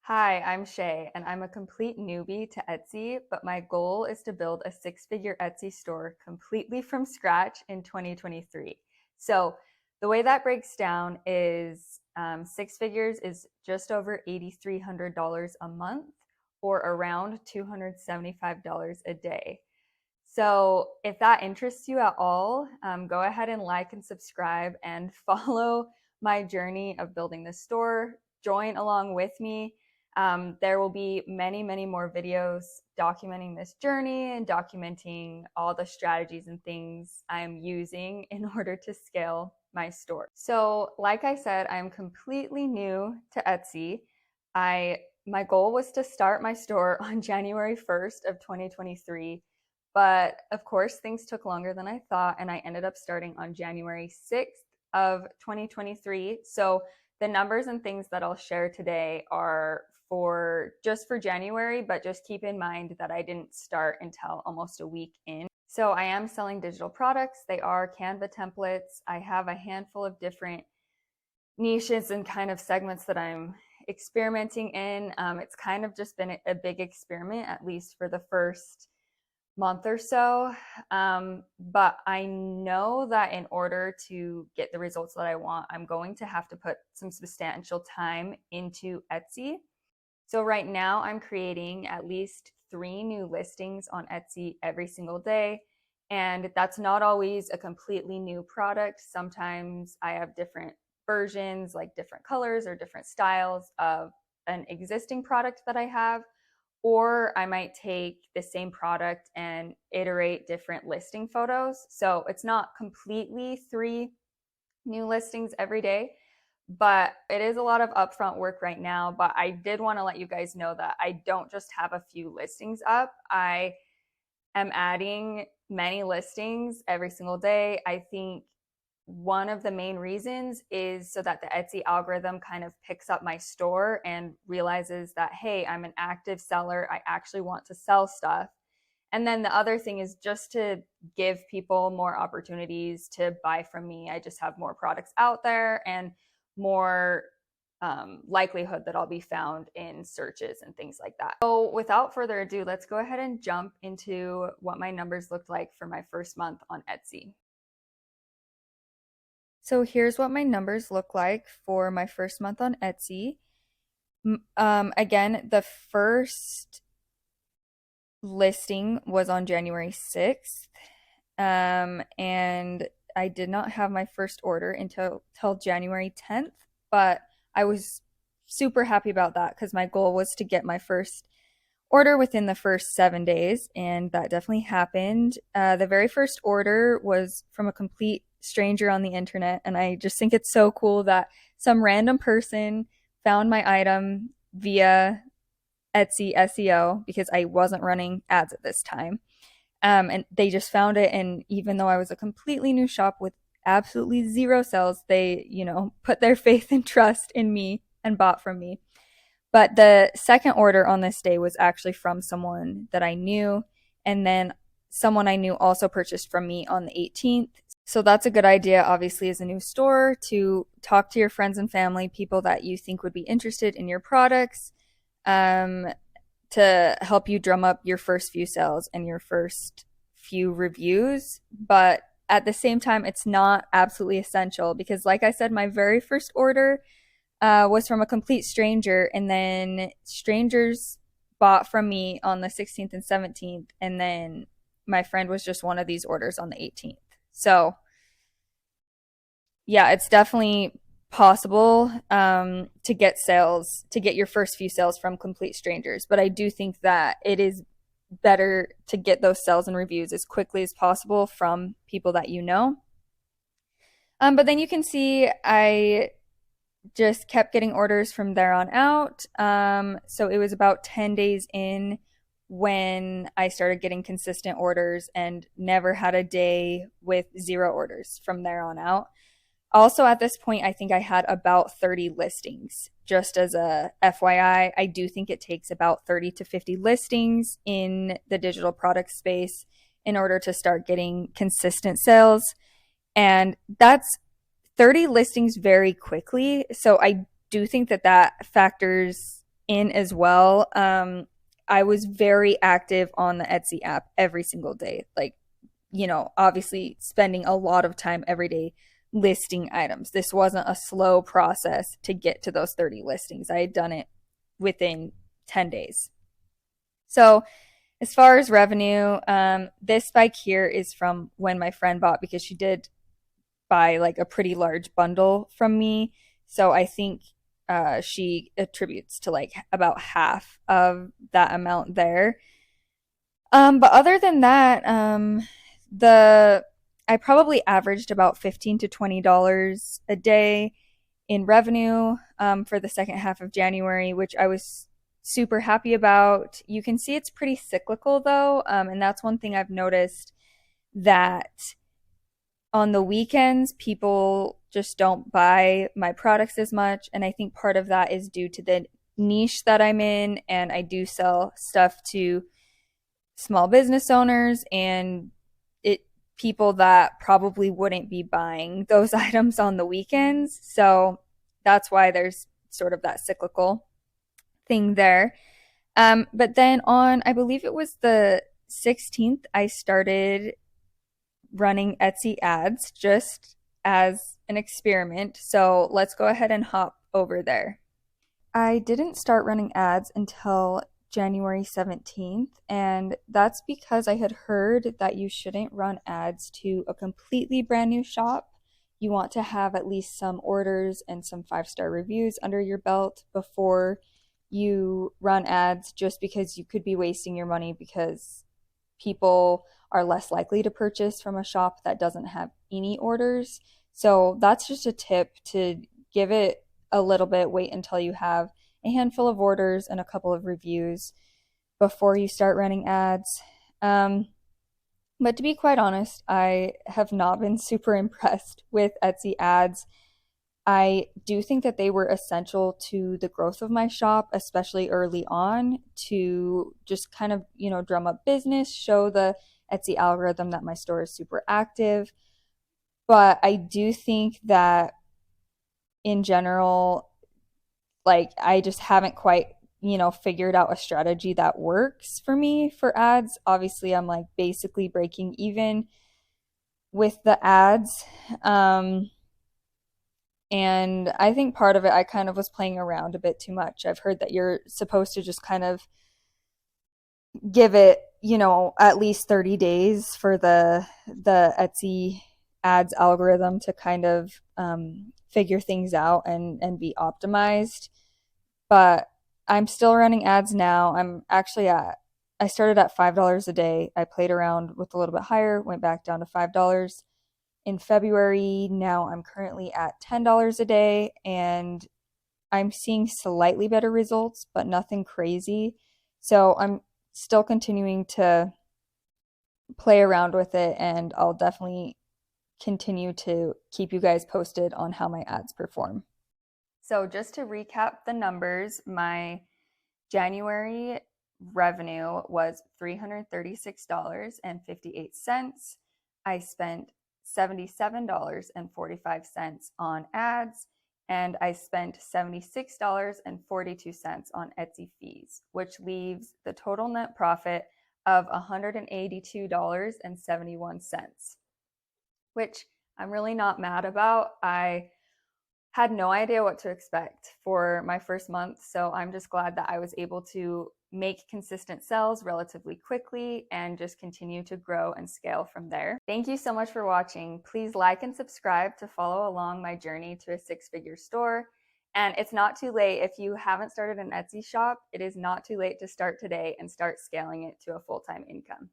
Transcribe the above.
Hi, I'm Shay, and I'm a complete newbie to Etsy, but my goal is to build a six-figure Etsy store completely from scratch in 2023. So the way that breaks down is six figures is just over $8,300 a month or around $275 a day. So if that interests you at all, go ahead and like and subscribe and follow my journey of building this store. Join along with me. There will be many, many more videos documenting this journey and documenting all the strategies and things I'm using in order to scale my store. So, like I said, I'm completely new to Etsy. My goal was to start my store on January 1st of 2023, but of course, things took longer than I thought, and I ended up starting on January 6th of 2023. So the numbers and things that I'll share today are for just for January, but just keep in mind that I didn't start until almost a week in. So I am selling digital products. They are Canva templates. I have a handful of different niches and kind of segments that I'm experimenting in. It's kind of just been a big experiment, at least for the first month or so. But I know that in order to get the results that I want, I'm going to have to put some substantial time into Etsy. So right now I'm creating at least 3 new listings on Etsy every single day. And that's not always a completely new product. Sometimes I have different versions, like different colors or different styles of an existing product that I have. Or I might take the same product and iterate different listing photos. So it's not completely 3 new listings every day, but it is a lot of upfront work right now. But I did want to let you guys know that I don't just have a few listings up. I am adding many listings every single day. I think one of the main reasons is so that the Etsy algorithm kind of picks up my store and realizes that, hey, I'm an active seller. I actually want to sell stuff. And then the other thing is just to give people more opportunities to buy from me. I just have more products out there and more likelihood that I'll be found in searches and things like that. So without further ado, let's go ahead and jump into what my numbers looked like for my first month on Etsy. So here's what my numbers look like for my first month on Etsy. Again, the first listing was on January 6th. And I did not have my first order until January 10th, but I was super happy about that because my goal was to get my first order within the first 7 days, and that definitely happened. The very first order was from a complete stranger on the internet, and I just think it's so cool that some random person found my item via Etsy SEO because I wasn't running ads at this time. And they just found it. And even though I was a completely new shop with absolutely zero sales, they, put their faith and trust in me and bought from me. But the second order on this day was actually from someone that I knew. And then someone I knew also purchased from me on the 18th. So that's a good idea, obviously, as a new store to talk to your friends and family, people that you think would be interested in your products, um, to help you drum up your first few sales and your first few reviews. But at the same time, it's not absolutely essential because, like I said, my very first order was from a complete stranger, and then strangers bought from me on the 16th and 17th, and then my friend was just one of these orders on the 18th. So, yeah, it's definitely possible to get sales, to get your first few sales from complete strangers. But I do think that it is better to get those sales and reviews as quickly as possible from people that you know. But then you can see I just kept getting orders from there on out. So it was about 10 days in when I started getting consistent orders and never had a day with zero orders from there on out. Also, at this point, I think I had about 30 listings. Just as a FYI, I do think it takes about 30 to 50 listings in the digital product space in order to start getting consistent sales. And that's 30 listings very quickly. So I do think that factors in as well. I was very active on the Etsy app every single day. Like, obviously spending a lot of time every day listing items. This wasn't a slow process to get to those 30 listings. I had done it within 10 days. So, as far as revenue, this spike here is from when my friend bought, because she did buy like a pretty large bundle from me. So I think she attributes to like about half of that amount there. But other than that, the I probably averaged about $15 to $20 a day in revenue for the second half of January, which I was super happy about. You can see it's pretty cyclical though, and that's one thing I've noticed, that on the weekends people just don't buy my products as much, and I think part of that is due to the niche that I'm in, and I do sell stuff to small business owners and people that probably wouldn't be buying those items on the weekends. So that's why there's sort of that cyclical thing there. But then on, I believe it was the 16th, I started running Etsy ads just as an experiment. So let's go ahead and hop over there. I didn't start running ads until January 17th, and that's because I had heard that you shouldn't run ads to a completely brand new shop. You want to have at least some orders and some 5-star reviews under your belt before you run ads, just because you could be wasting your money, because people are less likely to purchase from a shop that doesn't have any orders. So that's just a tip to give it a little bit, wait until you have a handful of orders and a couple of reviews before you start running ads. But to be quite honest, I have not been super impressed with Etsy ads. I do think that they were essential to the growth of my shop, especially early on, to just kind of, drum up business, show the Etsy algorithm that my store is super active. But I do think that in general, like, I just haven't quite, figured out a strategy that works for me for ads. Obviously, I'm like basically breaking even with the ads. And I think part of it, I kind of was playing around a bit too much. I've heard that you're supposed to just kind of give it, at least 30 days for the Etsy ads algorithm to kind of figure things out and be optimized. But I'm still running ads now. I started at $5 a day. I played around with a little bit higher, went back down to $5 in February. Now I'm currently at $10 a day, and I'm seeing slightly better results, but nothing crazy. So I'm still continuing to play around with it, and I'll definitely continue to keep you guys posted on how my ads perform. So just to recap the numbers, my January revenue was $336.58. I spent $77.45 on ads, and I spent $76.42 on Etsy fees, which leaves the total net profit of $182.71, which I'm really not mad about. I had no idea what to expect for my first month, so I'm just glad that I was able to make consistent sales relatively quickly and just continue to grow and scale from there. Thank you so much for watching. Please like and subscribe to follow along my journey to a 6-figure store. And it's not too late. If you haven't started an Etsy shop, it is not too late to start today and start scaling it to a full-time income.